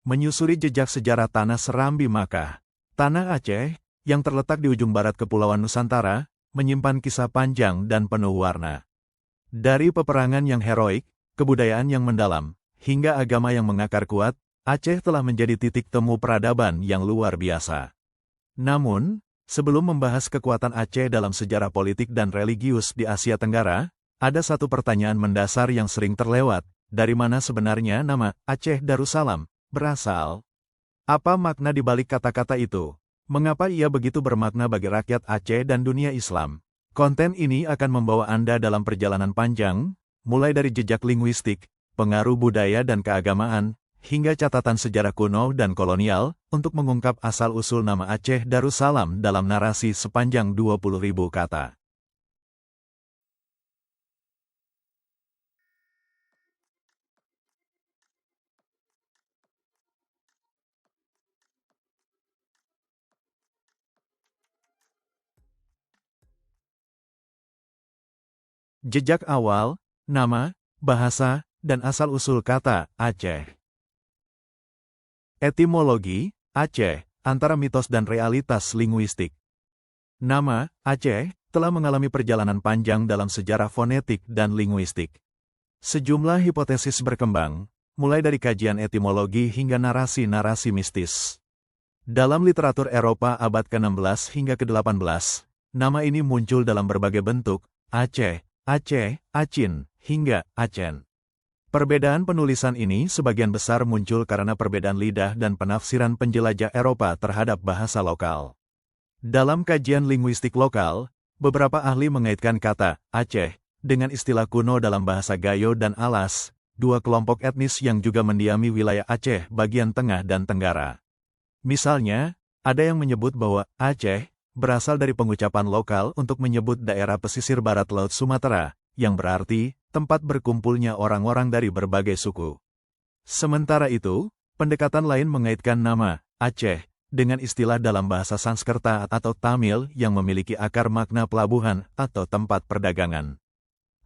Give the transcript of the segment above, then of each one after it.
menyusuri jejak sejarah tanah Serambi Makkah. Tanah Aceh, yang terletak di ujung barat Kepulauan Nusantara, menyimpan kisah panjang dan penuh warna. Dari peperangan yang heroik, kebudayaan yang mendalam, hingga agama yang mengakar kuat, Aceh telah menjadi titik temu peradaban yang luar biasa. Namun, sebelum membahas kekuatan Aceh dalam sejarah politik dan religius di Asia Tenggara, ada satu pertanyaan mendasar yang sering terlewat, dari mana sebenarnya nama Aceh Darussalam berasal? Apa makna di balik kata-kata itu? Mengapa ia begitu bermakna bagi rakyat Aceh dan dunia Islam? Konten ini akan membawa Anda dalam perjalanan panjang, mulai dari jejak linguistik, pengaruh budaya dan keagamaan, hingga catatan sejarah kuno dan kolonial, untuk mengungkap asal-usul nama Aceh Darussalam dalam narasi sepanjang 20.000 kata. Jejak awal, nama, bahasa, dan asal-usul kata Aceh. Etimologi, Aceh, antara mitos dan realitas linguistik. Nama, Aceh, telah mengalami perjalanan panjang dalam sejarah fonetik dan linguistik. Sejumlah hipotesis berkembang, mulai dari kajian etimologi hingga narasi-narasi mistis. Dalam literatur Eropa abad ke-16 hingga ke-18, nama ini muncul dalam berbagai bentuk, Aceh, Aceh, Acin, hingga Acen. Perbedaan penulisan ini sebagian besar muncul karena perbedaan lidah dan penafsiran penjelajah Eropa terhadap bahasa lokal. Dalam kajian linguistik lokal, beberapa ahli mengaitkan kata Aceh dengan istilah kuno dalam bahasa Gayo dan Alas, dua kelompok etnis yang juga mendiami wilayah Aceh bagian tengah dan tenggara. Misalnya, ada yang menyebut bahwa Aceh berasal dari pengucapan lokal untuk menyebut daerah pesisir barat Laut Sumatera, yang berarti tempat berkumpulnya orang-orang dari berbagai suku. Sementara itu, pendekatan lain mengaitkan nama Aceh dengan istilah dalam bahasa Sanskerta atau Tamil yang memiliki akar makna pelabuhan atau tempat perdagangan.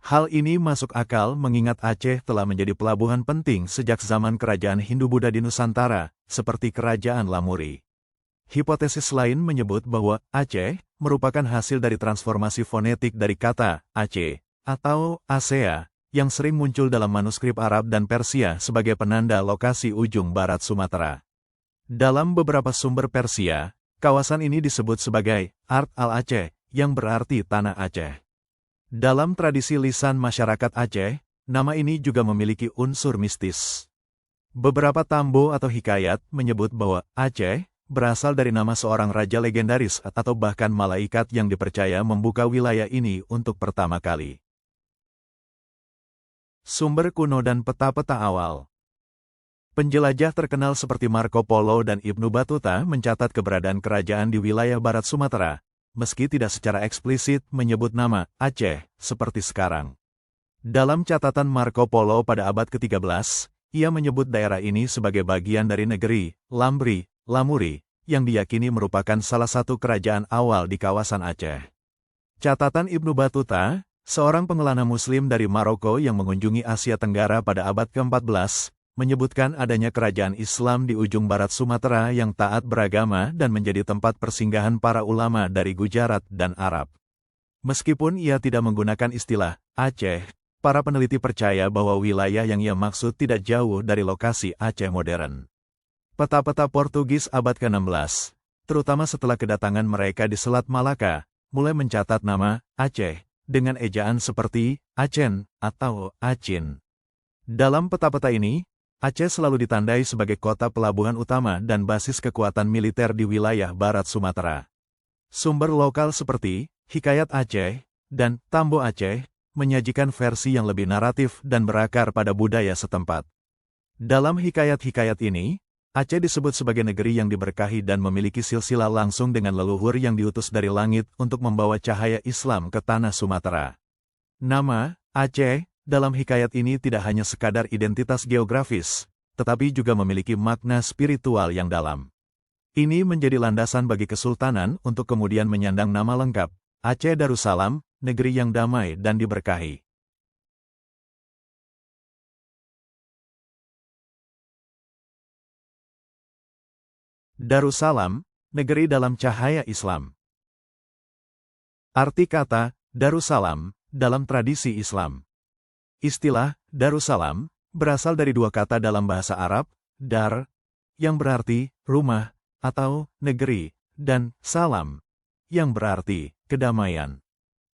Hal ini masuk akal mengingat Aceh telah menjadi pelabuhan penting sejak zaman kerajaan Hindu-Buddha di Nusantara, seperti Kerajaan Lamuri. Hipotesis lain menyebut bahwa Aceh merupakan hasil dari transformasi fonetik dari kata Aceh atau Asea, yang sering muncul dalam manuskrip Arab dan Persia sebagai penanda lokasi ujung barat Sumatera. Dalam beberapa sumber Persia, kawasan ini disebut sebagai Ard al-Aceh, yang berarti Tanah Aceh. Dalam tradisi lisan masyarakat Aceh, nama ini juga memiliki unsur mistis. Beberapa tambo atau hikayat menyebut bahwa Aceh berasal dari nama seorang raja legendaris atau bahkan malaikat yang dipercaya membuka wilayah ini untuk pertama kali. Sumber kuno dan peta-peta awal. Penjelajah terkenal seperti Marco Polo dan Ibnu Battuta mencatat keberadaan kerajaan di wilayah barat Sumatera, meski tidak secara eksplisit menyebut nama Aceh seperti sekarang. Dalam catatan Marco Polo pada abad ke-13, ia menyebut daerah ini sebagai bagian dari negeri Lambri, Lamuri, yang diyakini merupakan salah satu kerajaan awal di kawasan Aceh. Catatan Ibnu Battuta, seorang pengelana Muslim dari Maroko yang mengunjungi Asia Tenggara pada abad ke-14, menyebutkan adanya kerajaan Islam di ujung barat Sumatera yang taat beragama dan menjadi tempat persinggahan para ulama dari Gujarat dan Arab. Meskipun ia tidak menggunakan istilah Aceh, para peneliti percaya bahwa wilayah yang ia maksud tidak jauh dari lokasi Aceh modern. Peta-peta Portugis abad ke-16, terutama setelah kedatangan mereka di Selat Malaka, mulai mencatat nama Aceh dengan ejaan seperti Acen atau Acin. Dalam peta-peta ini, Aceh selalu ditandai sebagai kota pelabuhan utama dan basis kekuatan militer di wilayah barat Sumatera. Sumber lokal seperti Hikayat Aceh dan Tambo Aceh menyajikan versi yang lebih naratif dan berakar pada budaya setempat. Dalam hikayat-hikayat ini, Aceh disebut sebagai negeri yang diberkahi dan memiliki silsilah langsung dengan leluhur yang diutus dari langit untuk membawa cahaya Islam ke tanah Sumatera. Nama Aceh dalam hikayat ini tidak hanya sekadar identitas geografis, tetapi juga memiliki makna spiritual yang dalam. Ini menjadi landasan bagi kesultanan untuk kemudian menyandang nama lengkap, Aceh Darussalam, negeri yang damai dan diberkahi. Darussalam, negeri dalam cahaya Islam. Arti kata Darussalam dalam tradisi Islam. Istilah Darussalam berasal dari dua kata dalam bahasa Arab, dar, yang berarti rumah atau negeri, dan salam, yang berarti kedamaian.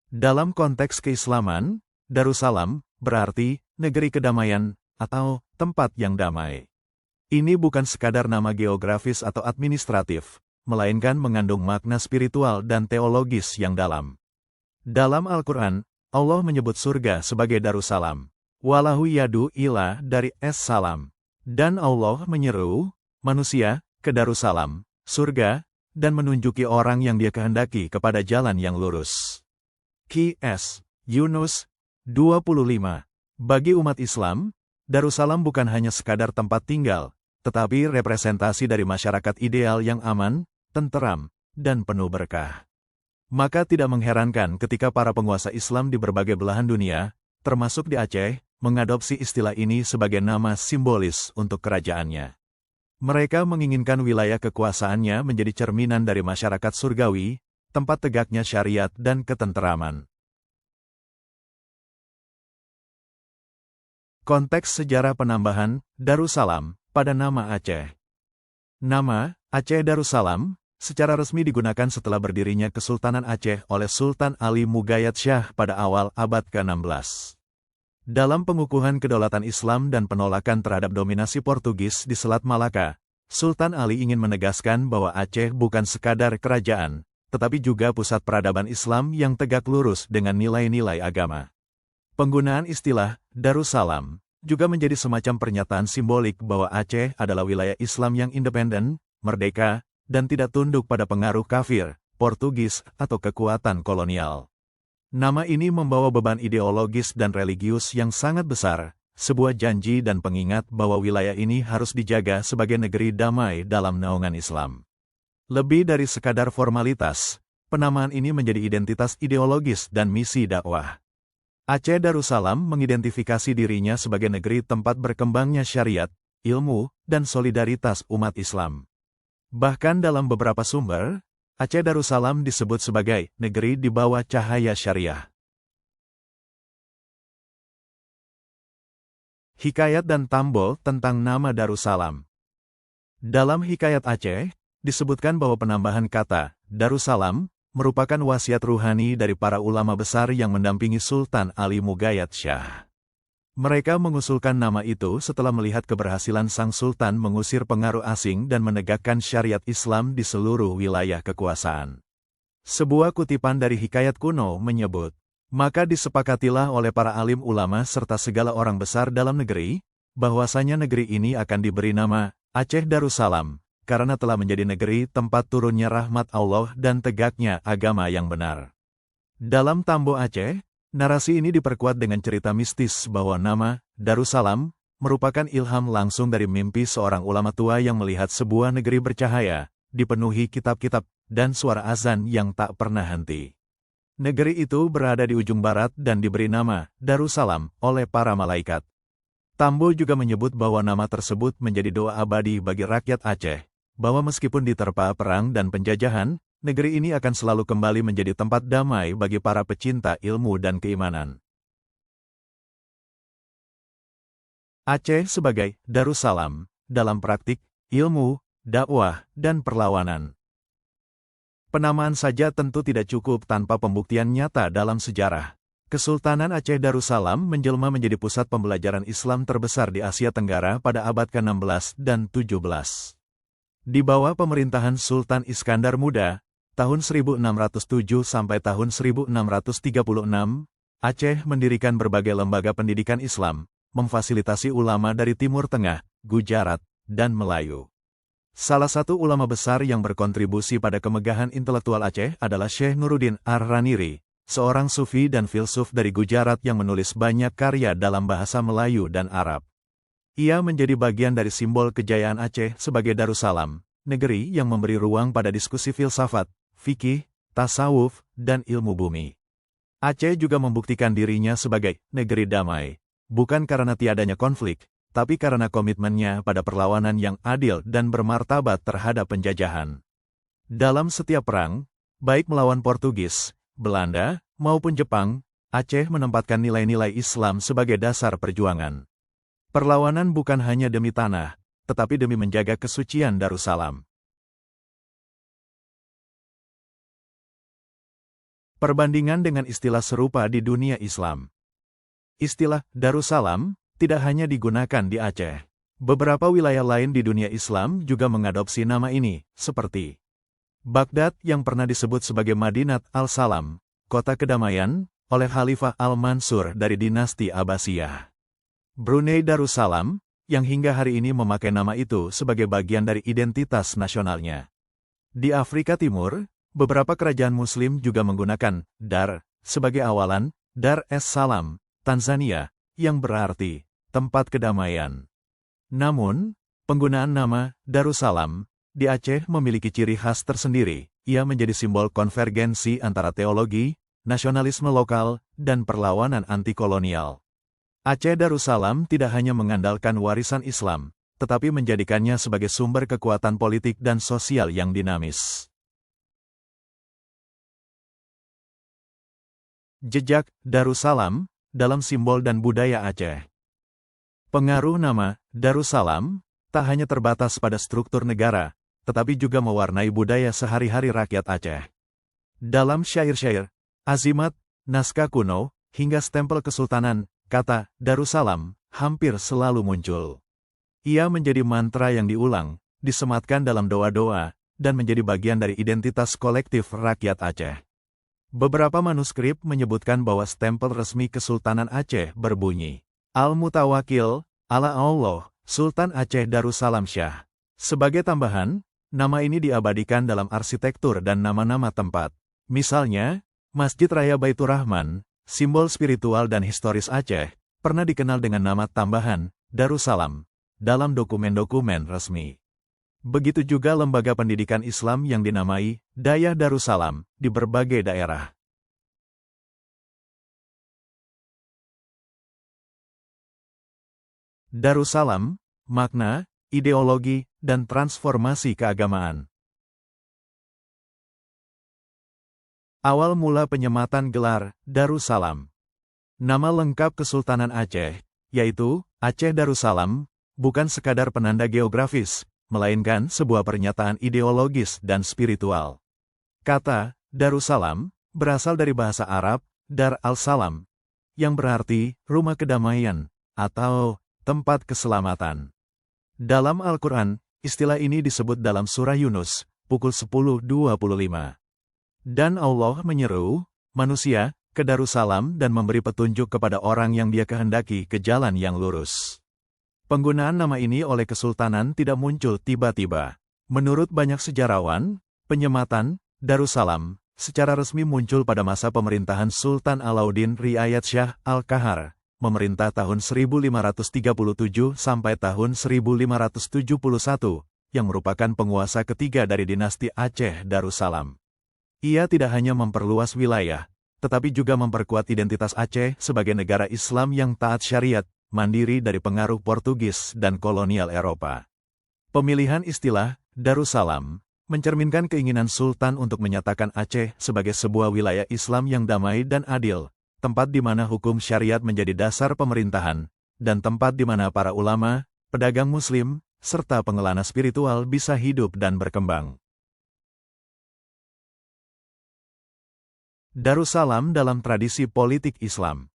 Dalam konteks keislaman, Darussalam berarti negeri kedamaian atau tempat yang damai. Ini bukan sekadar nama geografis atau administratif, melainkan mengandung makna spiritual dan teologis yang dalam. Dalam Al-Quran, Allah menyebut surga sebagai Darussalam. Walahu yadu ila dari es-salam. Dan Allah menyeru manusia ke Darussalam, surga, dan menunjuki orang yang Dia kehendaki kepada jalan yang lurus. Qs. Yunus 25. Bagi umat Islam, Darussalam bukan hanya sekadar tempat tinggal, tetapi representasi dari masyarakat ideal yang aman, tenteram, dan penuh berkah. Maka tidak mengherankan ketika para penguasa Islam di berbagai belahan dunia, termasuk di Aceh, mengadopsi istilah ini sebagai nama simbolis untuk kerajaannya. Mereka menginginkan wilayah kekuasaannya menjadi cerminan dari masyarakat surgawi, tempat tegaknya syariat dan ketenteraman. Konteks sejarah penambahan Darussalam pada nama Aceh. Nama Aceh Darussalam secara resmi digunakan setelah berdirinya Kesultanan Aceh oleh Sultan Ali Mughayat Shah pada awal abad ke-16. Dalam pengukuhan kedaulatan Islam dan penolakan terhadap dominasi Portugis di Selat Malaka, Sultan Ali ingin menegaskan bahwa Aceh bukan sekadar kerajaan, tetapi juga pusat peradaban Islam yang tegak lurus dengan nilai-nilai agama. Penggunaan istilah Darussalam juga menjadi semacam pernyataan simbolik bahwa Aceh adalah wilayah Islam yang independen, merdeka, dan tidak tunduk pada pengaruh kafir, Portugis, atau kekuatan kolonial. Nama ini membawa beban ideologis dan religius yang sangat besar, sebuah janji dan pengingat bahwa wilayah ini harus dijaga sebagai negeri damai dalam naungan Islam. Lebih dari sekadar formalitas, penamaan ini menjadi identitas ideologis dan misi dakwah. Aceh Darussalam mengidentifikasi dirinya sebagai negeri tempat berkembangnya syariat, ilmu, dan solidaritas umat Islam. Bahkan dalam beberapa sumber, Aceh Darussalam disebut sebagai negeri di bawah cahaya syariah. Hikayat dan tambol tentang nama Darussalam. Dalam Hikayat Aceh, disebutkan bahwa penambahan kata Darussalam merupakan wasiat ruhani dari para ulama besar yang mendampingi Sultan Ali Mughayat Shah. Mereka mengusulkan nama itu setelah melihat keberhasilan sang sultan mengusir pengaruh asing dan menegakkan syariat Islam di seluruh wilayah kekuasaan. Sebuah kutipan dari Hikayat kuno menyebut, maka disepakatilah oleh para alim ulama serta segala orang besar dalam negeri, bahwasanya negeri ini akan diberi nama Aceh Darussalam, karena telah menjadi negeri tempat turunnya rahmat Allah dan tegaknya agama yang benar. Dalam Tambo Aceh, narasi ini diperkuat dengan cerita mistis bahwa nama Darussalam merupakan ilham langsung dari mimpi seorang ulama tua yang melihat sebuah negeri bercahaya, dipenuhi kitab-kitab, dan suara azan yang tak pernah henti. Negeri itu berada di ujung barat dan diberi nama Darussalam oleh para malaikat. Tambo juga menyebut bahwa nama tersebut menjadi doa abadi bagi rakyat Aceh, bahwa meskipun diterpa perang dan penjajahan, negeri ini akan selalu kembali menjadi tempat damai bagi para pecinta ilmu dan keimanan. Aceh sebagai Darussalam dalam praktik, ilmu, dakwah, dan perlawanan. Penamaan saja tentu tidak cukup tanpa pembuktian nyata dalam sejarah. Kesultanan Aceh Darussalam menjelma menjadi pusat pembelajaran Islam terbesar di Asia Tenggara pada abad ke-16 dan 17. Di bawah pemerintahan Sultan Iskandar Muda, tahun 1607 sampai tahun 1636, Aceh mendirikan berbagai lembaga pendidikan Islam, memfasilitasi ulama dari Timur Tengah, Gujarat, dan Melayu. Salah satu ulama besar yang berkontribusi pada kemegahan intelektual Aceh adalah Syekh Nuruddin Ar-Raniri, seorang sufi dan filsuf dari Gujarat yang menulis banyak karya dalam bahasa Melayu dan Arab. Ia menjadi bagian dari simbol kejayaan Aceh sebagai Darussalam, negeri yang memberi ruang pada diskusi filsafat, fikih, tasawuf, dan ilmu bumi. Aceh juga membuktikan dirinya sebagai negeri damai, bukan karena tiadanya konflik, tapi karena komitmennya pada perlawanan yang adil dan bermartabat terhadap penjajahan. Dalam setiap perang, baik melawan Portugis, Belanda, maupun Jepang, Aceh menempatkan nilai-nilai Islam sebagai dasar perjuangan. Perlawanan bukan hanya demi tanah, tetapi demi menjaga kesucian Darussalam. Perbandingan dengan istilah serupa di dunia Islam. Istilah Darussalam tidak hanya digunakan di Aceh. Beberapa wilayah lain di dunia Islam juga mengadopsi nama ini, seperti Baghdad yang pernah disebut sebagai Madinat al-Salam, kota kedamaian, oleh Khalifah Al-Mansur dari dinasti Abbasiyah. Brunei Darussalam, yang hingga hari ini memakai nama itu sebagai bagian dari identitas nasionalnya. Di Afrika Timur, beberapa kerajaan Muslim juga menggunakan Dar sebagai awalan, Dar es Salam, Tanzania, yang berarti tempat kedamaian. Namun, penggunaan nama Darussalam di Aceh memiliki ciri khas tersendiri. Ia menjadi simbol konvergensi antara teologi, nasionalisme lokal, dan perlawanan anti-kolonial. Aceh Darussalam tidak hanya mengandalkan warisan Islam, tetapi menjadikannya sebagai sumber kekuatan politik dan sosial yang dinamis. Jejak Darussalam dalam simbol dan budaya Aceh. Pengaruh nama Darussalam tak hanya terbatas pada struktur negara, tetapi juga mewarnai budaya sehari-hari rakyat Aceh. Dalam syair-syair, azimat, naskah kuno, hingga stempel kesultanan, kata Darussalam hampir selalu muncul. Ia menjadi mantra yang diulang, disematkan dalam doa-doa, dan menjadi bagian dari identitas kolektif rakyat Aceh. Beberapa manuskrip menyebutkan bahwa stempel resmi Kesultanan Aceh berbunyi, Al-Mutawakil, ala Allah, Sultan Aceh Darussalam Shah. Sebagai tambahan, nama ini diabadikan dalam arsitektur dan nama-nama tempat. Misalnya, Masjid Raya Baitur Rahman, simbol spiritual dan historis Aceh, pernah dikenal dengan nama tambahan, Darussalam, dalam dokumen-dokumen resmi. Begitu juga lembaga pendidikan Islam yang dinamai Dayah Darussalam di berbagai daerah. Darussalam, makna, ideologi, dan transformasi keagamaan. Awal mula penyematan gelar Darussalam. Nama lengkap Kesultanan Aceh, yaitu Aceh Darussalam, bukan sekadar penanda geografis, melainkan sebuah pernyataan ideologis dan spiritual. Kata Darussalam berasal dari bahasa Arab Dar al-Salam, yang berarti rumah kedamaian atau tempat keselamatan. Dalam Al-Quran, istilah ini disebut dalam surah Yunus, pukul 10.25. Dan Allah menyeru manusia ke Darussalam dan memberi petunjuk kepada orang yang Dia kehendaki ke jalan yang lurus. Penggunaan nama ini oleh Kesultanan tidak muncul tiba-tiba. Menurut banyak sejarawan, penyematan Darussalam secara resmi muncul pada masa pemerintahan Sultan Alauddin Riayat Shah Al-Kahar, memerintah tahun 1537 sampai tahun 1571, yang merupakan penguasa ketiga dari dinasti Aceh Darussalam. Ia tidak hanya memperluas wilayah, tetapi juga memperkuat identitas Aceh sebagai negara Islam yang taat syariat, mandiri dari pengaruh Portugis dan kolonial Eropa. Pemilihan istilah Darussalam mencerminkan keinginan Sultan untuk menyatakan Aceh sebagai sebuah wilayah Islam yang damai dan adil, tempat di mana hukum syariat menjadi dasar pemerintahan, dan tempat di mana para ulama, pedagang Muslim, serta pengelana spiritual bisa hidup dan berkembang. Darussalam dalam tradisi politik Islam.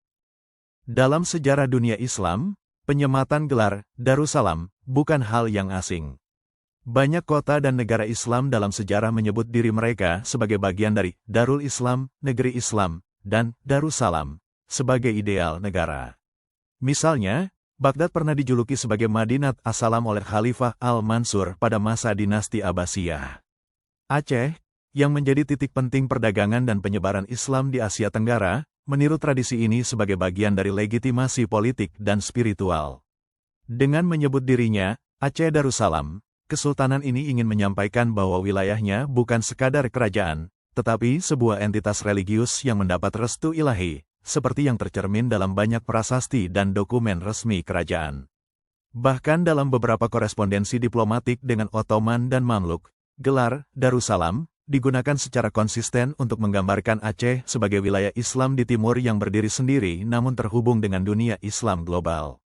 Dalam sejarah dunia Islam, penyematan gelar Darussalam bukan hal yang asing. Banyak kota dan negara Islam dalam sejarah menyebut diri mereka sebagai bagian dari Darul Islam, negeri Islam, dan Darussalam sebagai ideal negara. Misalnya, Baghdad pernah dijuluki sebagai Madinat as-Salam oleh Khalifah Al-Mansur pada masa dinasti Abbasiyah. Aceh, yang menjadi titik penting perdagangan dan penyebaran Islam di Asia Tenggara, meniru tradisi ini sebagai bagian dari legitimasi politik dan spiritual. Dengan menyebut dirinya Aceh Darussalam, Kesultanan ini ingin menyampaikan bahwa wilayahnya bukan sekadar kerajaan, tetapi sebuah entitas religius yang mendapat restu ilahi, seperti yang tercermin dalam banyak prasasti dan dokumen resmi kerajaan. Bahkan dalam beberapa korespondensi diplomatik dengan Ottoman dan Mamluk, gelar Darussalam digunakan secara konsisten untuk menggambarkan Aceh sebagai wilayah Islam di timur yang berdiri sendiri namun terhubung dengan dunia Islam global.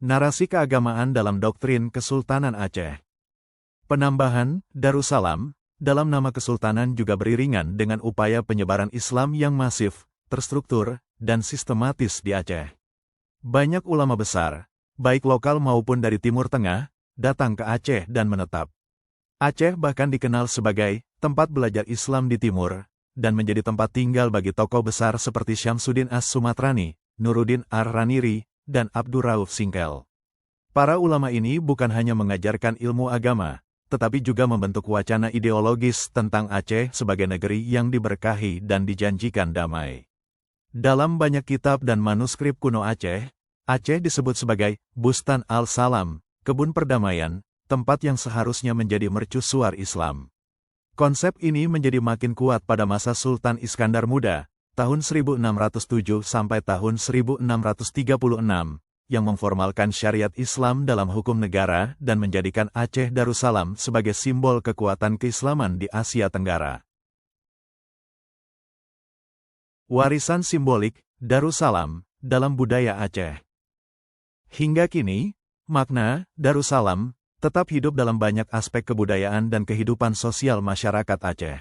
Narasi keagamaan dalam doktrin Kesultanan Aceh. Penambahan Darussalam dalam nama kesultanan juga beriringan dengan upaya penyebaran Islam yang masif, terstruktur, dan sistematis di Aceh. Banyak ulama besar, baik lokal maupun dari Timur Tengah, datang ke Aceh dan menetap. Aceh bahkan dikenal sebagai tempat belajar Islam di timur, dan menjadi tempat tinggal bagi tokoh besar seperti Syamsuddin As-Sumatrani, Nuruddin Ar-Raniri, dan Abdurrauf Singkel. Para ulama ini bukan hanya mengajarkan ilmu agama, tetapi juga membentuk wacana ideologis tentang Aceh sebagai negeri yang diberkahi dan dijanjikan damai. Dalam banyak kitab dan manuskrip kuno Aceh, Aceh disebut sebagai Bustan al-Salam, kebun perdamaian, tempat yang seharusnya menjadi mercusuar Islam. Konsep ini menjadi makin kuat pada masa Sultan Iskandar Muda, tahun 1607 sampai tahun 1636, yang memformalkan syariat Islam dalam hukum negara dan menjadikan Aceh Darussalam sebagai simbol kekuatan keislaman di Asia Tenggara. Warisan simbolik Darussalam dalam budaya Aceh. Hingga kini, makna Darussalam tetap hidup dalam banyak aspek kebudayaan dan kehidupan sosial masyarakat Aceh.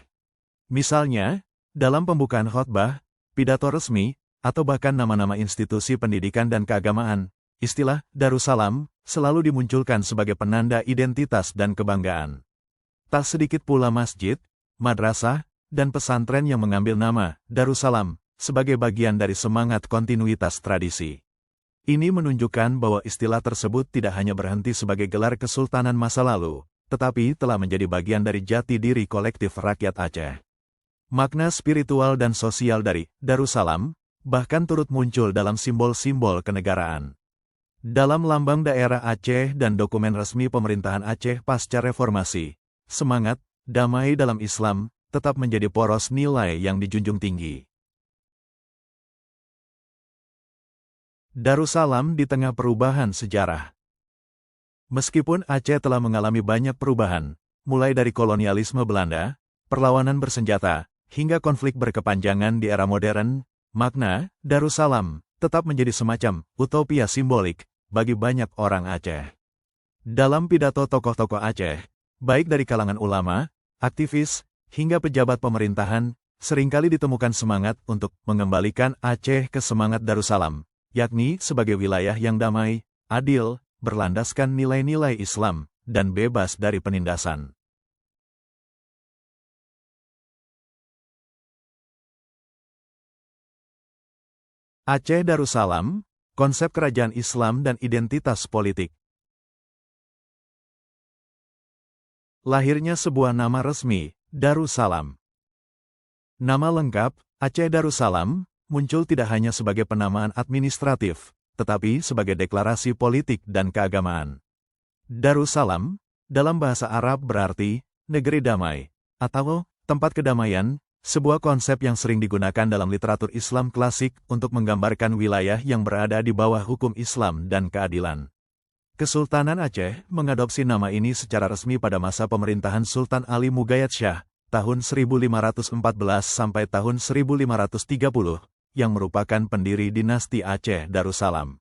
Misalnya, dalam pembukaan khotbah, pidato resmi, atau bahkan nama-nama institusi pendidikan dan keagamaan, istilah Darussalam selalu dimunculkan sebagai penanda identitas dan kebanggaan. Tak sedikit pula masjid, madrasah, dan pesantren yang mengambil nama Darussalam sebagai bagian dari semangat kontinuitas tradisi. Ini menunjukkan bahwa istilah tersebut tidak hanya berhenti sebagai gelar kesultanan masa lalu, tetapi telah menjadi bagian dari jati diri kolektif rakyat Aceh. Makna spiritual dan sosial dari Darussalam bahkan turut muncul dalam simbol-simbol kenegaraan. Dalam lambang daerah Aceh dan dokumen resmi pemerintahan Aceh pasca reformasi, semangat damai dalam Islam tetap menjadi poros nilai yang dijunjung tinggi. Darussalam di tengah perubahan sejarah. Meskipun Aceh telah mengalami banyak perubahan, mulai dari kolonialisme Belanda, perlawanan bersenjata, hingga konflik berkepanjangan di era modern, makna Darussalam tetap menjadi semacam utopia simbolik bagi banyak orang Aceh. Dalam pidato tokoh-tokoh Aceh, baik dari kalangan ulama, aktivis, hingga pejabat pemerintahan, seringkali ditemukan semangat untuk mengembalikan Aceh ke semangat Darussalam, yakni sebagai wilayah yang damai, adil, berlandaskan nilai-nilai Islam, dan bebas dari penindasan. Aceh Darussalam, konsep kerajaan Islam dan identitas politik. Lahirnya sebuah nama resmi, Darussalam. Nama lengkap, Aceh Darussalam, muncul tidak hanya sebagai penamaan administratif, tetapi sebagai deklarasi politik dan keagamaan. Darussalam, dalam bahasa Arab berarti, negeri damai, atau tempat kedamaian, sebuah konsep yang sering digunakan dalam literatur Islam klasik untuk menggambarkan wilayah yang berada di bawah hukum Islam dan keadilan. Kesultanan Aceh mengadopsi nama ini secara resmi pada masa pemerintahan Sultan Ali Mugayyad Shah, tahun 1514 sampai tahun 1530, yang merupakan pendiri dinasti Aceh Darussalam.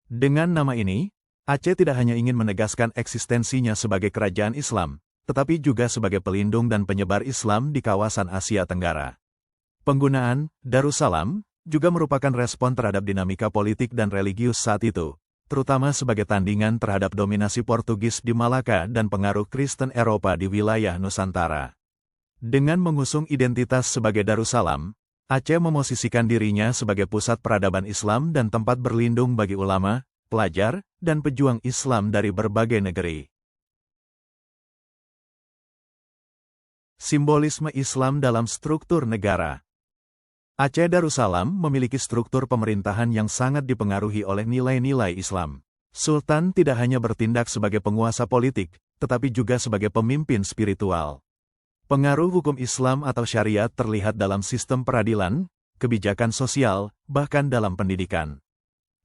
Dengan nama ini, Aceh tidak hanya ingin menegaskan eksistensinya sebagai kerajaan Islam, tetapi juga sebagai pelindung dan penyebar Islam di kawasan Asia Tenggara. Penggunaan Darussalam juga merupakan respon terhadap dinamika politik dan religius saat itu, terutama sebagai tandingan terhadap dominasi Portugis di Malaka dan pengaruh Kristen Eropa di wilayah Nusantara. Dengan mengusung identitas sebagai Darussalam, Aceh memosisikan dirinya sebagai pusat peradaban Islam dan tempat berlindung bagi ulama, pelajar, dan pejuang Islam dari berbagai negeri. Simbolisme Islam dalam struktur negara. Aceh Darussalam memiliki struktur pemerintahan yang sangat dipengaruhi oleh nilai-nilai Islam. Sultan tidak hanya bertindak sebagai penguasa politik, tetapi juga sebagai pemimpin spiritual. Pengaruh hukum Islam atau syariat terlihat dalam sistem peradilan, kebijakan sosial, bahkan dalam pendidikan.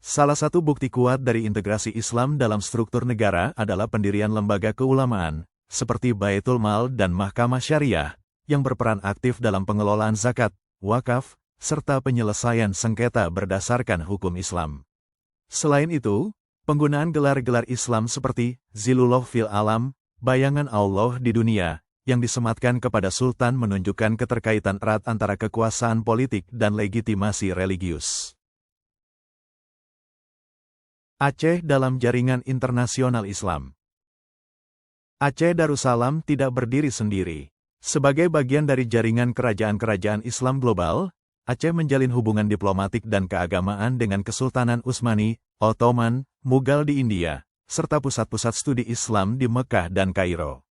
Salah satu bukti kuat dari integrasi Islam dalam struktur negara adalah pendirian lembaga keulamaan, seperti Baitul Mal dan Mahkamah Syariah, yang berperan aktif dalam pengelolaan zakat, wakaf, serta penyelesaian sengketa berdasarkan hukum Islam. Selain itu, penggunaan gelar-gelar Islam seperti Zilullah fil Alam, bayangan Allah di dunia, yang disematkan kepada Sultan menunjukkan keterkaitan erat antara kekuasaan politik dan legitimasi religius. Aceh dalam jaringan internasional Islam. Aceh Darussalam tidak berdiri sendiri. Sebagai bagian dari jaringan kerajaan-kerajaan Islam global, Aceh menjalin hubungan diplomatik dan keagamaan dengan Kesultanan Utsmani, Ottoman, Mughal di India, serta pusat-pusat studi Islam di Mekah dan Kairo.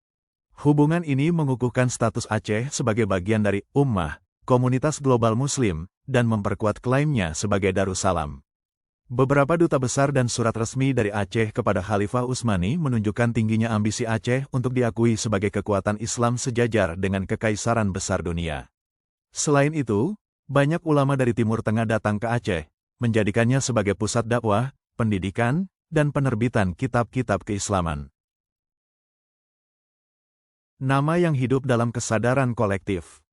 Hubungan ini mengukuhkan status Aceh sebagai bagian dari ummah, komunitas global Muslim, dan memperkuat klaimnya sebagai Darussalam. Beberapa duta besar dan surat resmi dari Aceh kepada Khalifah Utsmani menunjukkan tingginya ambisi Aceh untuk diakui sebagai kekuatan Islam sejajar dengan kekaisaran besar dunia. Selain itu, banyak ulama dari Timur Tengah datang ke Aceh, menjadikannya sebagai pusat dakwah, pendidikan, dan penerbitan kitab-kitab keislaman. Nama yang hidup dalam kesadaran kolektif.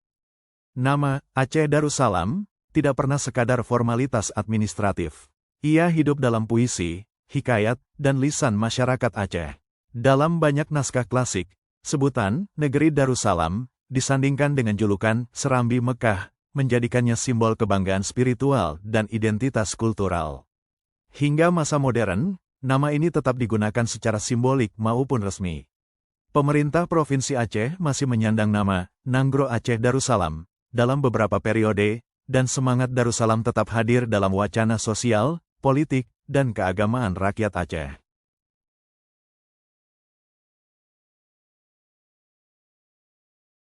Nama Aceh Darussalam tidak pernah sekadar formalitas administratif. Ia hidup dalam puisi, hikayat, dan lisan masyarakat Aceh. Dalam banyak naskah klasik, sebutan Negeri Darussalam disandingkan dengan julukan Serambi Mekah, menjadikannya simbol kebanggaan spiritual dan identitas kultural. Hingga masa modern, nama ini tetap digunakan secara simbolik maupun resmi. Pemerintah Provinsi Aceh masih menyandang nama Nanggro Aceh Darussalam dalam beberapa periode, dan semangat Darussalam tetap hadir dalam wacana sosial, politik, dan keagamaan rakyat Aceh.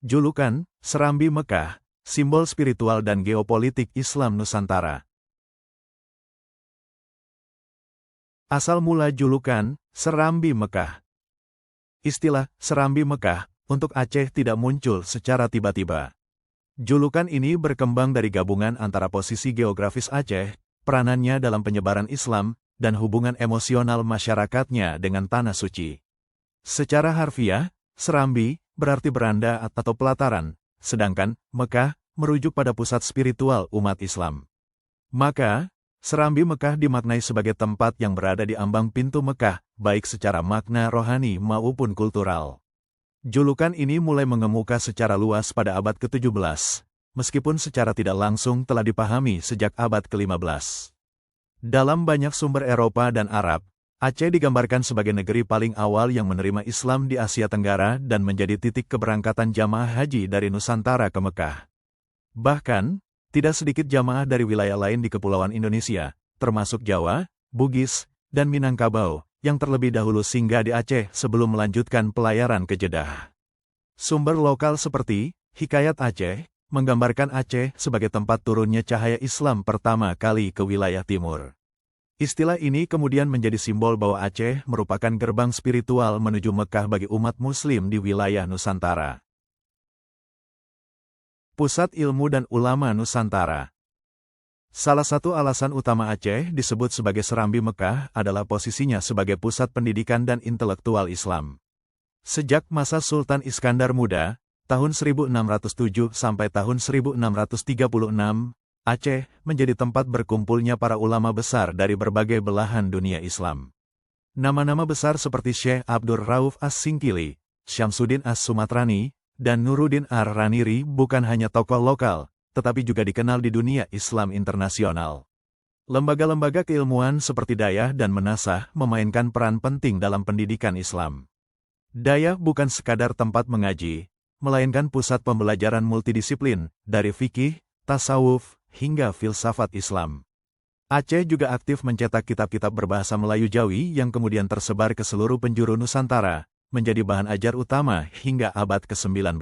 Julukan, Serambi Mekah, simbol spiritual dan geopolitik Islam Nusantara. Asal mula julukan, Serambi Mekah. Istilah, Serambi Mekah, untuk Aceh tidak muncul secara tiba-tiba. Julukan ini berkembang dari gabungan antara posisi geografis Aceh, peranannya dalam penyebaran Islam, dan hubungan emosional masyarakatnya dengan Tanah Suci. Secara harfiah, Serambi berarti beranda atau pelataran, sedangkan Mekah merujuk pada pusat spiritual umat Islam. Maka, Serambi Mekah dimaknai sebagai tempat yang berada di ambang pintu Mekah, baik secara makna rohani maupun kultural. Julukan ini mulai mengemuka secara luas pada abad ke-17. Meskipun secara tidak langsung telah dipahami sejak abad ke-15. Dalam banyak sumber Eropa dan Arab, Aceh digambarkan sebagai negeri paling awal yang menerima Islam di Asia Tenggara dan menjadi titik keberangkatan jamaah haji dari Nusantara ke Mekah. Bahkan, tidak sedikit jamaah dari wilayah lain di Kepulauan Indonesia, termasuk Jawa, Bugis, dan Minangkabau, yang terlebih dahulu singgah di Aceh sebelum melanjutkan pelayaran ke Jeddah. Sumber lokal seperti Hikayat Aceh menggambarkan Aceh sebagai tempat turunnya cahaya Islam pertama kali ke wilayah timur. Istilah ini kemudian menjadi simbol bahwa Aceh merupakan gerbang spiritual menuju Mekah bagi umat Muslim di wilayah Nusantara. Pusat Ilmu dan Ulama Nusantara. Salah satu alasan utama Aceh disebut sebagai Serambi Mekah adalah posisinya sebagai pusat pendidikan dan intelektual Islam. Sejak masa Sultan Iskandar Muda, tahun 1607 sampai tahun 1636, Aceh menjadi tempat berkumpulnya para ulama besar dari berbagai belahan dunia Islam. Nama-nama besar seperti Syekh Abdur Rauf As-Singkili, Syamsuddin As-Sumatrani, dan Nuruddin Ar-Raniri bukan hanya tokoh lokal, tetapi juga dikenal di dunia Islam internasional. Lembaga-lembaga keilmuan seperti Dayah dan Menasah memainkan peran penting dalam pendidikan Islam. Dayah bukan sekadar tempat mengaji, melainkan pusat pembelajaran multidisiplin, dari fikih, tasawuf, hingga filsafat Islam. Aceh juga aktif mencetak kitab-kitab berbahasa Melayu Jawi yang kemudian tersebar ke seluruh penjuru Nusantara, menjadi bahan ajar utama hingga abad ke-19.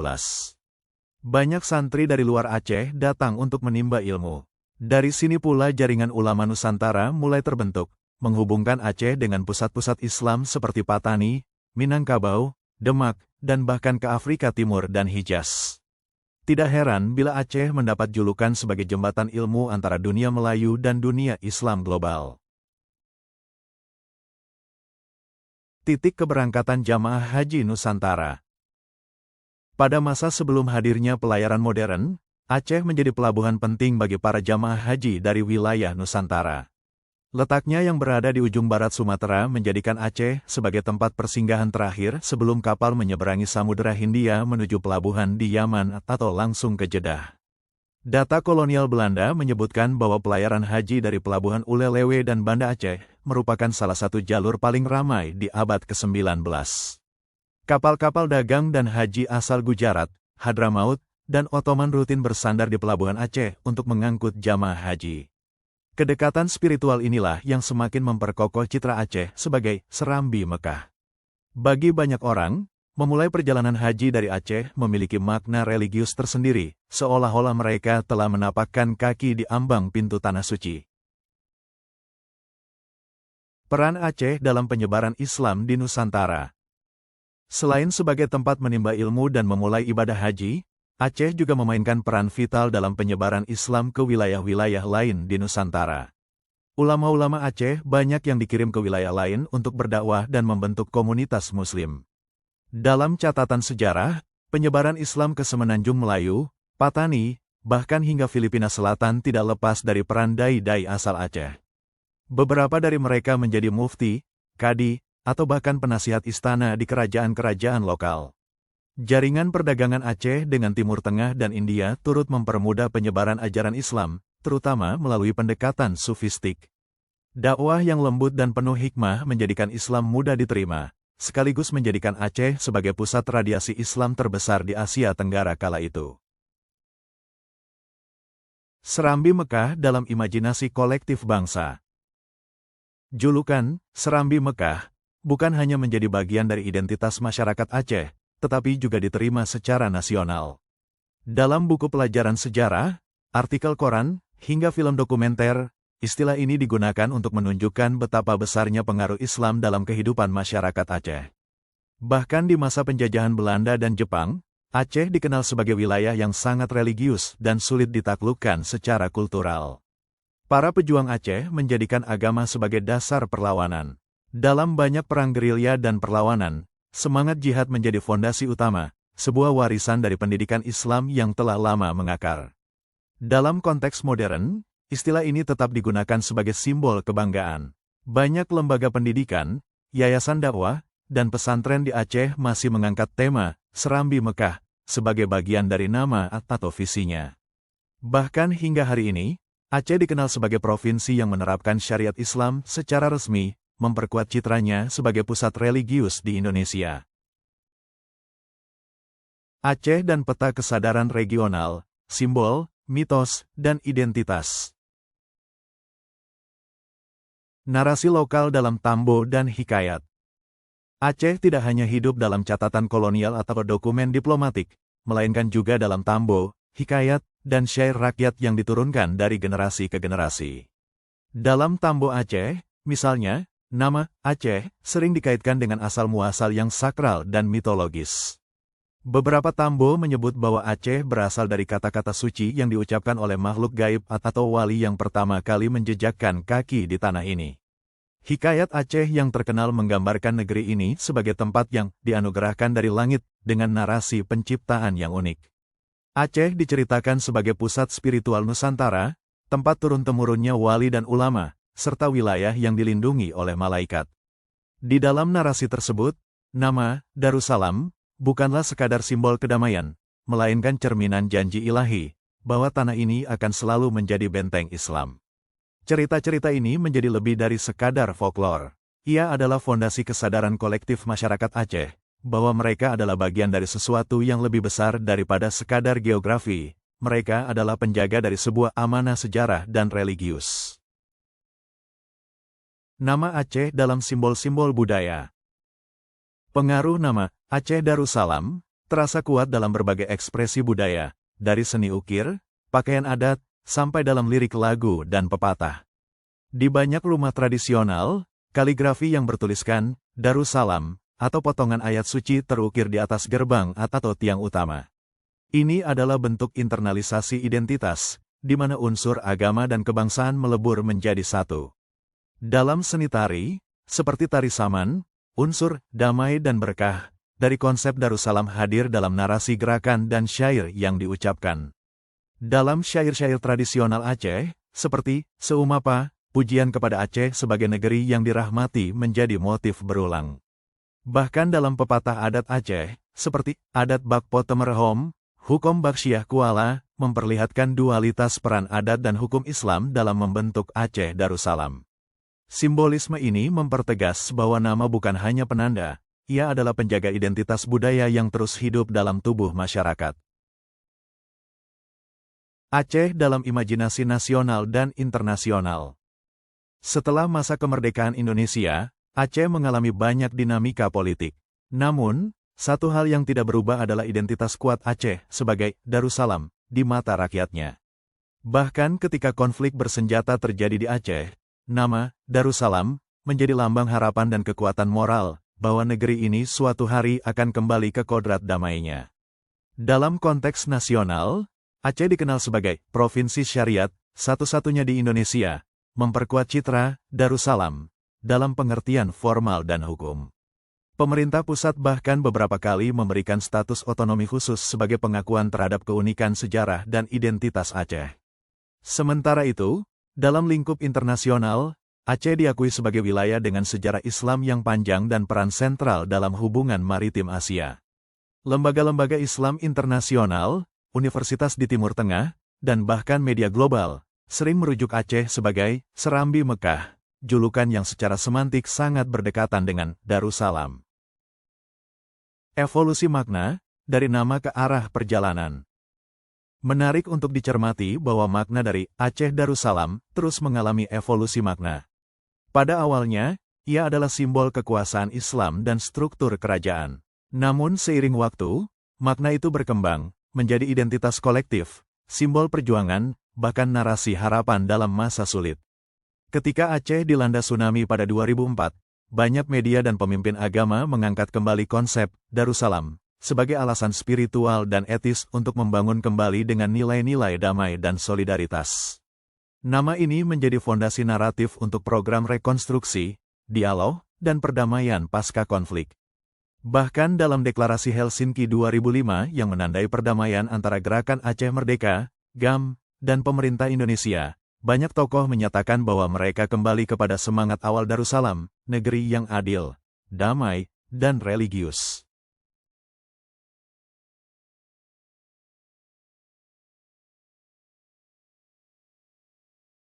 Banyak santri dari luar Aceh datang untuk menimba ilmu. Dari sini pula jaringan ulama Nusantara mulai terbentuk, menghubungkan Aceh dengan pusat-pusat Islam seperti Patani, Minangkabau, Demak, dan bahkan ke Afrika Timur dan Hijaz. Tidak heran bila Aceh mendapat julukan sebagai jembatan ilmu antara dunia Melayu dan dunia Islam global. Titik keberangkatan jamaah haji Nusantara. Pada masa sebelum hadirnya pelayaran modern, Aceh menjadi pelabuhan penting bagi para jamaah haji dari wilayah Nusantara. Letaknya yang berada di ujung barat Sumatera menjadikan Aceh sebagai tempat persinggahan terakhir sebelum kapal menyeberangi Samudera Hindia menuju pelabuhan di Yaman atau langsung ke Jeddah. Data kolonial Belanda menyebutkan bahwa pelayaran haji dari pelabuhan Ulelewe dan Banda Aceh merupakan salah satu jalur paling ramai di abad ke-19. Kapal-kapal dagang dan haji asal Gujarat, Hadramaut, dan Ottoman rutin bersandar di pelabuhan Aceh untuk mengangkut jamaah haji. Kedekatan spiritual inilah yang semakin memperkokoh citra Aceh sebagai Serambi Mekah. Bagi banyak orang, memulai perjalanan haji dari Aceh memiliki makna religius tersendiri, seolah-olah mereka telah menapakkan kaki di ambang pintu Tanah Suci. Peran Aceh dalam penyebaran Islam di Nusantara. Selain sebagai tempat menimba ilmu dan memulai ibadah haji, Aceh juga memainkan peran vital dalam penyebaran Islam ke wilayah-wilayah lain di Nusantara. Ulama-ulama Aceh banyak yang dikirim ke wilayah lain untuk berdakwah dan membentuk komunitas Muslim. Dalam catatan sejarah, penyebaran Islam ke Semenanjung Melayu, Patani, bahkan hingga Filipina Selatan tidak lepas dari peran dai-dai asal Aceh. Beberapa dari mereka menjadi mufti, kadi, atau bahkan penasihat istana di kerajaan-kerajaan lokal. Jaringan perdagangan Aceh dengan Timur Tengah dan India turut mempermudah penyebaran ajaran Islam, terutama melalui pendekatan sufistik. Dakwah yang lembut dan penuh hikmah menjadikan Islam mudah diterima, sekaligus menjadikan Aceh sebagai pusat radiasi Islam terbesar di Asia Tenggara kala itu. Serambi Mekah dalam imajinasi kolektif bangsa. Julukan Serambi Mekah bukan hanya menjadi bagian dari identitas masyarakat Aceh, tetapi juga diterima secara nasional. Dalam buku pelajaran sejarah, artikel koran, hingga film dokumenter, istilah ini digunakan untuk menunjukkan betapa besarnya pengaruh Islam dalam kehidupan masyarakat Aceh. Bahkan di masa penjajahan Belanda dan Jepang, Aceh dikenal sebagai wilayah yang sangat religius dan sulit ditaklukkan secara kultural. Para pejuang Aceh menjadikan agama sebagai dasar perlawanan. Dalam banyak perang gerilya dan perlawanan, semangat jihad menjadi fondasi utama, sebuah warisan dari pendidikan Islam yang telah lama mengakar. Dalam konteks modern, istilah ini tetap digunakan sebagai simbol kebanggaan. Banyak lembaga pendidikan, yayasan dakwah, dan pesantren di Aceh masih mengangkat tema Serambi Mekah sebagai bagian dari nama atau visinya. Bahkan hingga hari ini, Aceh dikenal sebagai provinsi yang menerapkan syariat Islam secara resmi, memperkuat citranya sebagai pusat religius di Indonesia. Aceh dan peta kesadaran regional, simbol, mitos, dan identitas. Narasi lokal dalam Tambo dan Hikayat. Aceh tidak hanya hidup dalam catatan kolonial atau dokumen diplomatik, melainkan juga dalam Tambo, Hikayat, dan syair rakyat yang diturunkan dari generasi ke generasi. Dalam Tambo Aceh, misalnya, nama Aceh sering dikaitkan dengan asal-muasal yang sakral dan mitologis. Beberapa tambo menyebut bahwa Aceh berasal dari kata-kata suci yang diucapkan oleh makhluk gaib atau wali yang pertama kali menjejakkan kaki di tanah ini. Hikayat Aceh yang terkenal menggambarkan negeri ini sebagai tempat yang dianugerahkan dari langit dengan narasi penciptaan yang unik. Aceh diceritakan sebagai pusat spiritual Nusantara, tempat turun-temurunnya wali dan ulama, serta wilayah yang dilindungi oleh malaikat. Di dalam narasi tersebut, nama Darussalam bukanlah sekadar simbol kedamaian, melainkan cerminan janji ilahi, bahwa tanah ini akan selalu menjadi benteng Islam. Cerita-cerita ini menjadi lebih dari sekadar folklore. Ia adalah fondasi kesadaran kolektif masyarakat Aceh, bahwa mereka adalah bagian dari sesuatu yang lebih besar daripada sekadar geografi. Mereka adalah penjaga dari sebuah amanah sejarah dan religius. Nama Aceh dalam simbol-simbol budaya. Pengaruh nama Aceh Darussalam terasa kuat dalam berbagai ekspresi budaya, dari seni ukir, pakaian adat, sampai dalam lirik lagu dan pepatah. Di banyak rumah tradisional, kaligrafi yang bertuliskan Darussalam atau potongan ayat suci terukir di atas gerbang atau tiang utama. Ini adalah bentuk internalisasi identitas, di mana unsur agama dan kebangsaan melebur menjadi satu. Dalam seni tari, seperti tari saman, Unsur damai dan berkah dari konsep Darussalam hadir dalam narasi gerakan dan syair yang diucapkan. Dalam syair-syair tradisional Aceh, seperti Seumapa, pujian kepada Aceh sebagai negeri yang dirahmati menjadi motif berulang. Bahkan dalam pepatah adat Aceh, seperti adat Bakpo Temerhom, hukum Baksyah Kuala, memperlihatkan dualitas peran adat dan hukum Islam dalam membentuk Aceh Darussalam. Simbolisme ini mempertegas bahwa nama bukan hanya penanda, ia adalah penjaga identitas budaya yang terus hidup dalam tubuh masyarakat. Aceh dalam imajinasi nasional dan internasional. Setelah masa kemerdekaan Indonesia, Aceh mengalami banyak dinamika politik. Namun, satu hal yang tidak berubah adalah identitas kuat Aceh sebagai Darussalam di mata rakyatnya. Bahkan ketika konflik bersenjata terjadi di Aceh, nama Darussalam menjadi lambang harapan dan kekuatan moral bahwa negeri ini suatu hari akan kembali ke kodrat damainya. Dalam konteks nasional, Aceh dikenal sebagai provinsi syariat, satu-satunya di Indonesia, memperkuat citra Darussalam dalam pengertian formal dan hukum. Pemerintah pusat bahkan beberapa kali memberikan status otonomi khusus sebagai pengakuan terhadap keunikan sejarah dan identitas Aceh. Sementara itu, dalam lingkup internasional, Aceh diakui sebagai wilayah dengan sejarah Islam yang panjang dan peran sentral dalam hubungan maritim Asia. Lembaga-lembaga Islam internasional, universitas di Timur Tengah, dan bahkan media global, sering merujuk Aceh sebagai Serambi Mekah, julukan yang secara semantik sangat berdekatan dengan Darussalam. Evolusi makna, dari nama ke arah perjalanan. Menarik untuk dicermati bahwa makna dari Aceh Darussalam terus mengalami evolusi makna. Pada awalnya, ia adalah simbol kekuasaan Islam dan struktur kerajaan. Namun seiring waktu, makna itu berkembang, menjadi identitas kolektif, simbol perjuangan, bahkan narasi harapan dalam masa sulit. Ketika Aceh dilanda tsunami pada 2004, banyak media dan pemimpin agama mengangkat kembali konsep Darussalam sebagai alasan spiritual dan etis untuk membangun kembali dengan nilai-nilai damai dan solidaritas. Nama ini menjadi fondasi naratif untuk program rekonstruksi, dialog, dan perdamaian pasca konflik. Bahkan dalam Deklarasi Helsinki 2005 yang menandai perdamaian antara Gerakan Aceh Merdeka, GAM, dan pemerintah Indonesia, banyak tokoh menyatakan bahwa mereka kembali kepada semangat awal Darussalam, negeri yang adil, damai, dan religius.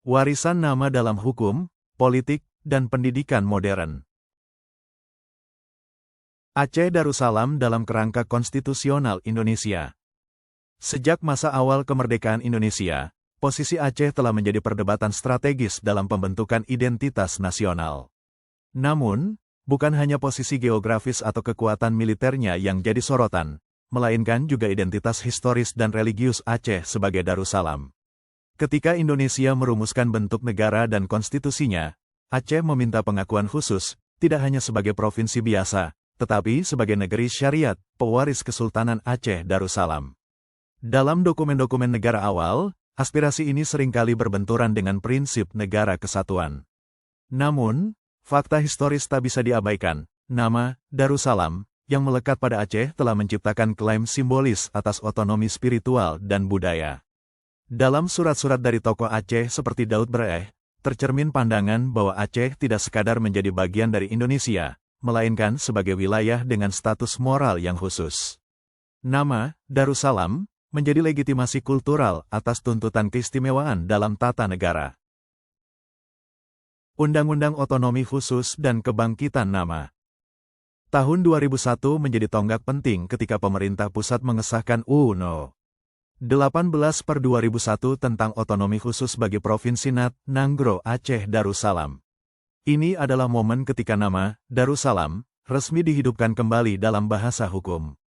Warisan nama dalam hukum, politik, dan pendidikan modern. Aceh Darussalam dalam kerangka konstitusional Indonesia. Sejak masa awal kemerdekaan Indonesia, posisi Aceh telah menjadi perdebatan strategis dalam pembentukan identitas nasional. Namun, bukan hanya posisi geografis atau kekuatan militernya yang jadi sorotan, melainkan juga identitas historis dan religius Aceh sebagai Darussalam. Ketika Indonesia merumuskan bentuk negara dan konstitusinya, Aceh meminta pengakuan khusus, tidak hanya sebagai provinsi biasa, tetapi sebagai negeri syariat, pewaris Kesultanan Aceh Darussalam. Dalam dokumen-dokumen negara awal, aspirasi ini seringkali berbenturan dengan prinsip negara kesatuan. Namun, fakta historis tak bisa diabaikan. Nama Darussalam yang melekat pada Aceh telah menciptakan klaim simbolis atas otonomi spiritual dan budaya. Dalam surat-surat dari tokoh Aceh seperti Daud Breeh, tercermin pandangan bahwa Aceh tidak sekadar menjadi bagian dari Indonesia, melainkan sebagai wilayah dengan status moral yang khusus. Nama Darussalam menjadi legitimasi kultural atas tuntutan keistimewaan dalam tata negara. Undang-Undang Otonomi Khusus dan Kebangkitan Nama. Tahun 2001 menjadi tonggak penting ketika pemerintah pusat mengesahkan UU No. 18/2001 tentang otonomi khusus bagi Provinsi Nat, Nanggro Aceh Darussalam. Ini adalah momen ketika nama Darussalam resmi dihidupkan kembali dalam bahasa hukum.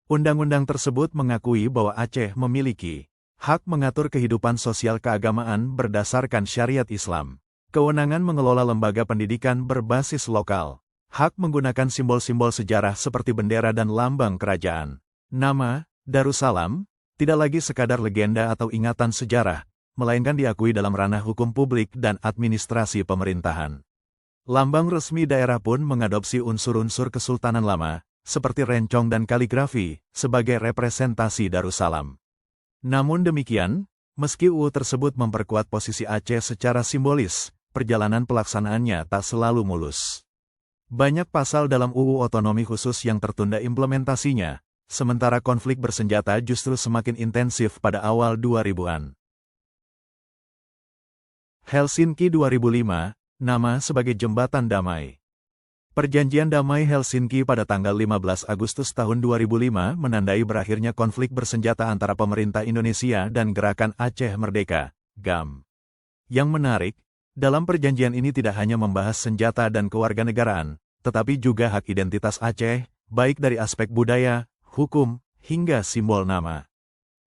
Undang-undang tersebut mengakui bahwa Aceh memiliki hak mengatur kehidupan sosial keagamaan berdasarkan syariat Islam, kewenangan mengelola lembaga pendidikan berbasis lokal, hak menggunakan simbol-simbol sejarah seperti bendera dan lambang kerajaan. Nama Darussalam tidak lagi sekadar legenda atau ingatan sejarah, melainkan diakui dalam ranah hukum publik dan administrasi pemerintahan. Lambang resmi daerah pun mengadopsi unsur-unsur Kesultanan Lama, seperti rencong dan kaligrafi, sebagai representasi Darussalam. Namun demikian, meski UU tersebut memperkuat posisi Aceh secara simbolis, perjalanan pelaksanaannya tak selalu mulus. Banyak pasal dalam UU otonomi khusus yang tertunda implementasinya, sementara konflik bersenjata justru semakin intensif pada awal 2000-an. Helsinki 2005, nama sebagai Jembatan Damai. Perjanjian Damai Helsinki pada tanggal 15 Agustus tahun 2005 menandai berakhirnya konflik bersenjata antara pemerintah Indonesia dan Gerakan Aceh Merdeka, GAM. Yang menarik, dalam perjanjian ini tidak hanya membahas senjata dan kewarganegaraan, tetapi juga hak identitas Aceh, baik dari aspek budaya, hukum, hingga simbol nama.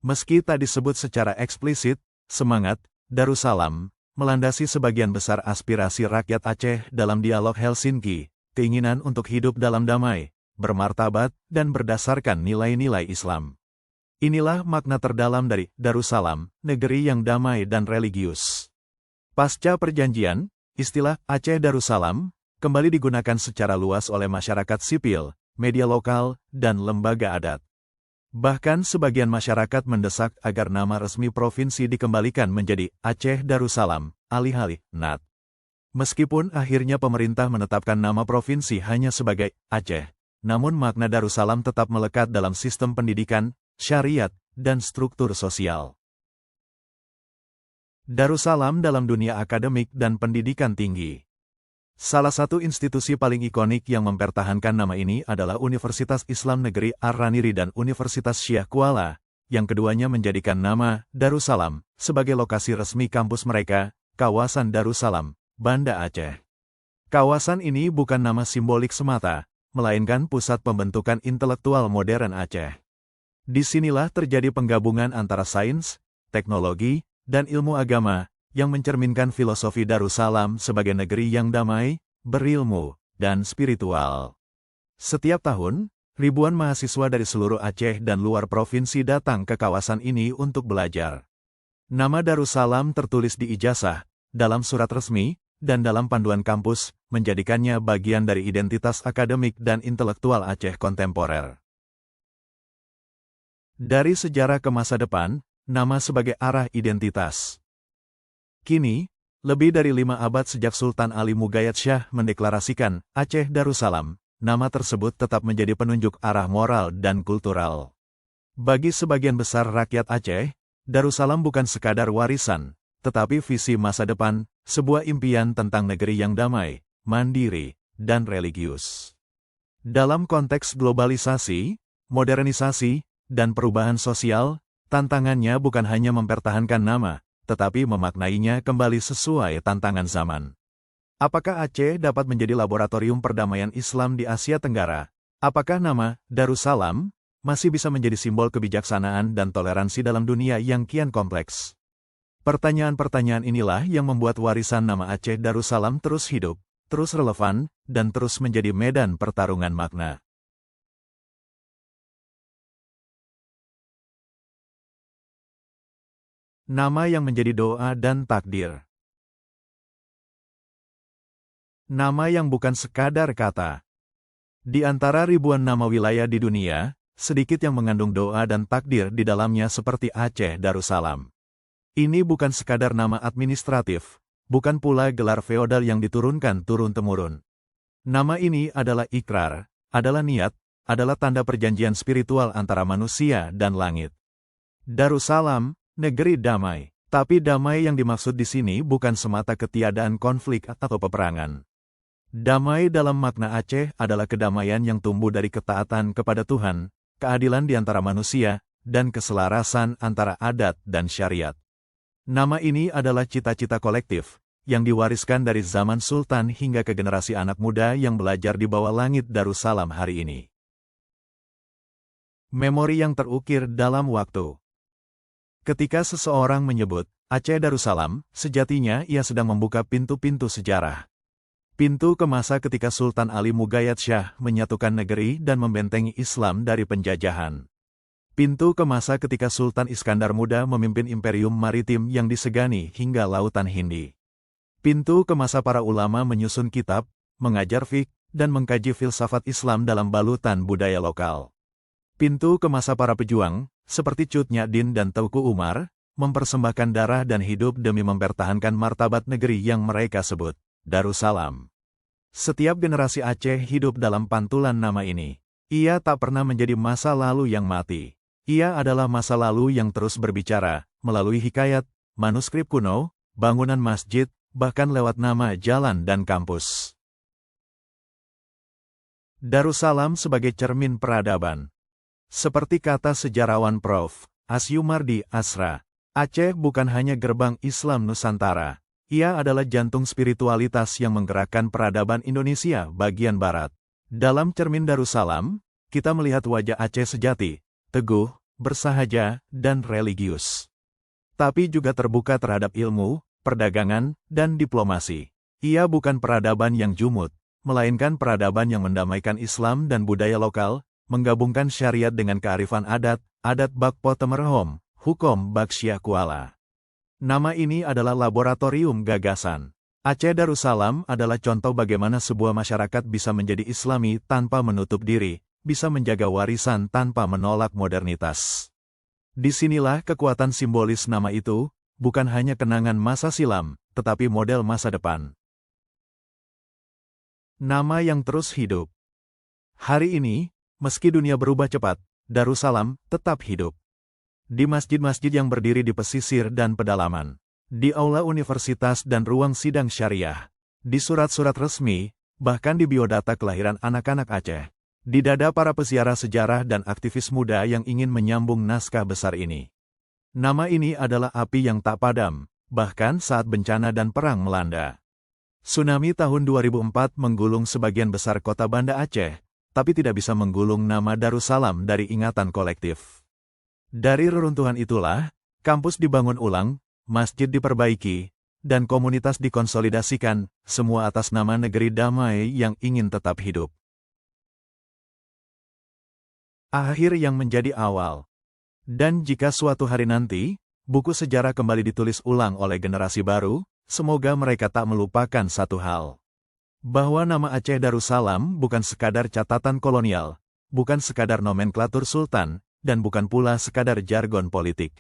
Meski tak disebut secara eksplisit, semangat Darussalam melandasi sebagian besar aspirasi rakyat Aceh dalam dialog Helsinki, keinginan untuk hidup dalam damai, bermartabat, dan berdasarkan nilai-nilai Islam. Inilah makna terdalam dari Darussalam, negeri yang damai dan religius. Pasca perjanjian, istilah Aceh Darussalam kembali digunakan secara luas oleh masyarakat sipil, media lokal, dan lembaga adat. Bahkan sebagian masyarakat mendesak agar nama resmi provinsi dikembalikan menjadi Aceh Darussalam, alih-alih NAT. Meskipun akhirnya pemerintah menetapkan nama provinsi hanya sebagai Aceh, namun makna Darussalam tetap melekat dalam sistem pendidikan, syariat, dan struktur sosial. Darussalam dalam dunia akademik dan pendidikan tinggi. Salah satu institusi paling ikonik yang mempertahankan nama ini adalah Universitas Islam Negeri Ar-Raniri dan Universitas Syekh Kuala, yang keduanya menjadikan nama Darussalam sebagai lokasi resmi kampus mereka, kawasan Darussalam, Banda Aceh. Kawasan ini bukan nama simbolik semata, melainkan pusat pembentukan intelektual modern Aceh. Disinilah terjadi penggabungan antara sains, teknologi, dan ilmu agama, yang mencerminkan filosofi Darussalam sebagai negeri yang damai, berilmu, dan spiritual. Setiap tahun, ribuan mahasiswa dari seluruh Aceh dan luar provinsi datang ke kawasan ini untuk belajar. Nama Darussalam tertulis di ijazah, dalam surat resmi, dan dalam panduan kampus, menjadikannya bagian dari identitas akademik dan intelektual Aceh kontemporer. Dari sejarah ke masa depan, nama sebagai arah identitas. Kini, lebih dari 5 abad sejak Sultan Ali Mugayyad Shah mendeklarasikan Aceh Darussalam, nama tersebut tetap menjadi penunjuk arah moral dan kultural. Bagi sebagian besar rakyat Aceh, Darussalam bukan sekadar warisan, tetapi visi masa depan, sebuah impian tentang negeri yang damai, mandiri, dan religius. Dalam konteks globalisasi, modernisasi, dan perubahan sosial, tantangannya bukan hanya mempertahankan nama, tetapi memaknainya kembali sesuai tantangan zaman. Apakah Aceh dapat menjadi laboratorium perdamaian Islam di Asia Tenggara? Apakah nama Darussalam masih bisa menjadi simbol kebijaksanaan dan toleransi dalam dunia yang kian kompleks? Pertanyaan-pertanyaan inilah yang membuat warisan nama Aceh Darussalam terus hidup, terus relevan, dan terus menjadi medan pertarungan makna. Nama yang menjadi doa dan takdir. Nama yang bukan sekadar kata. Di antara ribuan nama wilayah di dunia, sedikit yang mengandung doa dan takdir di dalamnya seperti Aceh Darussalam. Ini bukan sekadar nama administratif, bukan pula gelar feodal yang diturunkan turun-temurun. Nama ini adalah ikrar, adalah niat, adalah tanda perjanjian spiritual antara manusia dan langit. Darussalam, negeri damai. Tapi damai yang dimaksud di sini bukan semata ketiadaan konflik atau peperangan. Damai dalam makna Aceh adalah kedamaian yang tumbuh dari ketaatan kepada Tuhan, keadilan di antara manusia, dan keselarasan antara adat dan syariat. Nama ini adalah cita-cita kolektif, yang diwariskan dari zaman Sultan hingga ke generasi anak muda yang belajar di bawah langit Darussalam hari ini. Memori yang terukir dalam waktu. Ketika seseorang menyebut Aceh Darussalam, sejatinya ia sedang membuka pintu-pintu sejarah. Pintu ke masa ketika Sultan Ali Mugayyad Shah menyatukan negeri dan membentengi Islam dari penjajahan. Pintu ke masa ketika Sultan Iskandar Muda memimpin imperium maritim yang disegani hingga Lautan Hindi. Pintu ke masa para ulama menyusun kitab, mengajar fiqh, dan mengkaji filsafat Islam dalam balutan budaya lokal. Pintu ke masa para pejuang, seperti Cut Nyak Dien dan Teuku Umar, mempersembahkan darah dan hidup demi mempertahankan martabat negeri yang mereka sebut Darussalam. Setiap generasi Aceh hidup dalam pantulan nama ini. Ia tak pernah menjadi masa lalu yang mati. Ia adalah masa lalu yang terus berbicara, melalui hikayat, manuskrip kuno, bangunan masjid, bahkan lewat nama jalan dan kampus. Darussalam sebagai cermin peradaban. Seperti kata sejarawan Prof. Asyumardi Asra, Aceh bukan hanya gerbang Islam Nusantara. Ia adalah jantung spiritualitas yang menggerakkan peradaban Indonesia bagian barat. Dalam cermin Darussalam, kita melihat wajah Aceh sejati, teguh, bersahaja, dan religius. Tapi juga terbuka terhadap ilmu, perdagangan, dan diplomasi. Ia bukan peradaban yang jumut, melainkan peradaban yang mendamaikan Islam dan budaya lokal, menggabungkan syariat dengan kearifan adat Bakpo Temerhom, hukum Baksyah Kuala. Nama ini adalah laboratorium gagasan. Aceh Darussalam adalah contoh bagaimana sebuah masyarakat bisa menjadi Islami tanpa menutup diri, bisa menjaga warisan tanpa menolak modernitas. Disinilah kekuatan simbolis nama itu, bukan hanya kenangan masa silam, tetapi model masa depan. Nama yang terus hidup. Hari ini, meski dunia berubah cepat, Darussalam tetap hidup. Di masjid-masjid yang berdiri di pesisir dan pedalaman, di aula universitas dan ruang sidang syariah, di surat-surat resmi, bahkan di biodata kelahiran anak-anak Aceh, di dada para peziarah sejarah dan aktivis muda yang ingin menyambung naskah besar ini. Nama ini adalah api yang tak padam, bahkan saat bencana dan perang melanda. Tsunami tahun 2004 menggulung sebagian besar kota Banda Aceh, tapi tidak bisa menggulung nama Darussalam dari ingatan kolektif. Dari reruntuhan itulah, kampus dibangun ulang, masjid diperbaiki, dan komunitas dikonsolidasikan, semua atas nama negeri damai yang ingin tetap hidup. Akhir yang menjadi awal. Dan jika suatu hari nanti, buku sejarah kembali ditulis ulang oleh generasi baru, semoga mereka tak melupakan satu hal. Bahwa nama Aceh Darussalam bukan sekadar catatan kolonial, bukan sekadar nomenklatur sultan, dan bukan pula sekadar jargon politik.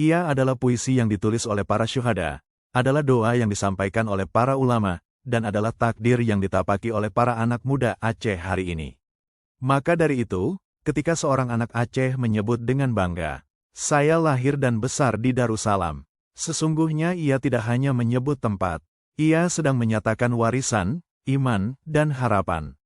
Ia adalah puisi yang ditulis oleh para syuhada, adalah doa yang disampaikan oleh para ulama, dan adalah takdir yang ditapaki oleh para anak muda Aceh hari ini. Maka dari itu, ketika seorang anak Aceh menyebut dengan bangga, "Saya lahir dan besar di Darussalam," sesungguhnya ia tidak hanya menyebut tempat, ia sedang menyatakan warisan, iman, dan harapan.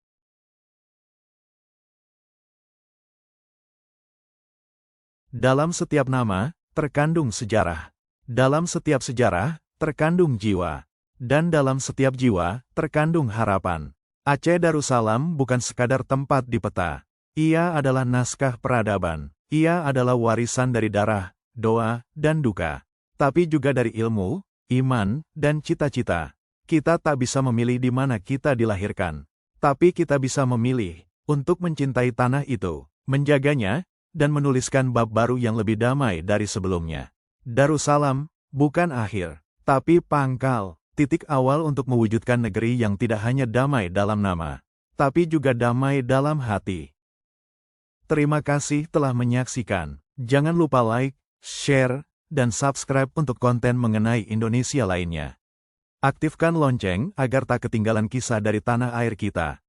Dalam setiap nama, terkandung sejarah. Dalam setiap sejarah, terkandung jiwa. Dan dalam setiap jiwa, terkandung harapan. Aceh Darussalam bukan sekadar tempat di peta. Ia adalah naskah peradaban. Ia adalah warisan dari darah, doa, dan duka. Tapi juga dari ilmu, iman, dan cita-cita. Kita tak bisa memilih di mana kita dilahirkan. Tapi kita bisa memilih untuk mencintai tanah itu, menjaganya, dan menuliskan bab baru yang lebih damai dari sebelumnya. Darussalam bukan akhir, tapi pangkal, titik awal untuk mewujudkan negeri yang tidak hanya damai dalam nama, tapi juga damai dalam hati. Terima kasih telah menyaksikan. Jangan lupa like, share, dan subscribe untuk konten mengenai Indonesia lainnya. Aktifkan lonceng agar tak ketinggalan kisah dari tanah air kita.